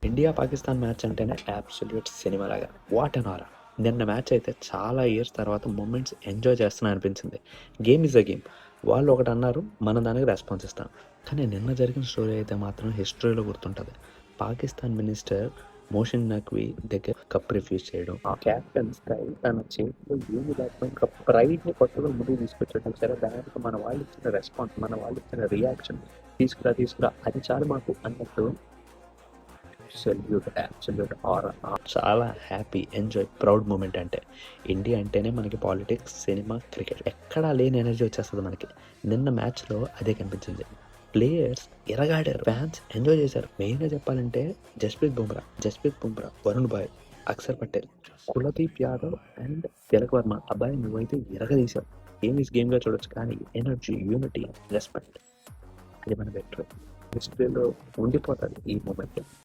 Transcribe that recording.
India Pakistan match అంటేనే absolute cinema లాగా. What ఎన్ ఆరా! నిన్న మ్యాచ్ అయితే చాలా ఇయర్స్ తర్వాత మొమెంట్స్ ఎంజాయ్ చేస్తున్నా అనిపించింది. Game is a game. వాళ్ళు ఒకటన్నారు, మన దానికి రెస్పాన్స్ ఇస్తాం. కానీ నిన్న జరిగిన స్టోరీ అయితే మాత్రం హిస్టరీలో గుర్తుంటది. పాకిస్తాన్ మినిస్టర్ మోషన్ నఖ్వీ దగ్గర కప్ రిఫ్యూజ్ చేయడం, ఆ క్యాప్టెన్ స్టైల్ తన చేతిలో ఏమి లేకపోయినా ఒక ప్రైడ్‌ని పట్టుకొని ముందుకు తీసుకొచ్చాడు చూసారా! దానికి మన వాళ్ళు ఇచ్చిన రెస్పాన్స్, మన వాళ్ళు ఇచ్చిన రియాక్షన్ తీసుకురా అది చాలు మాకు అన్నట్టు అబ్సల్యూట్ ఆర్ చాలా హ్యాపీ, ఎంజాయ్, ప్రౌడ్ మూమెంట్ అంటే. ఇండియా అంటేనే మనకి పాలిటిక్స్, సినిమా, క్రికెట్ ఎక్కడా లేని ఎనర్జీ వచ్చేస్తది మనకి. నిన్న మ్యాచ్‌లో అదే కనిపించింది. ప్లేయర్స్ ఎరగాడారు. ఫ్యాన్స్ ఎంజాయ్ చేశారు. మెయిన్‌గా చెప్పాలంటే జస్‌ప్రీత్ బుమ్రా, వరుణ్ భాయ్, అక్షర్ పటేల్, కులదీప్ యాదవ్ అండ్ తిలక్ వర్మ. అబ్బాయి నువ్వైతే ఇరగదీశావు. గేమ్ ఈజ్ గేమ్‌గా చూడొచ్చు కానీ ఎనర్జీ, యూనిటీ, రెస్పెక్ట్ అది మన విక్టరీ. హిస్టరీలో ఉండిపోతది ఈ మూమెంట్.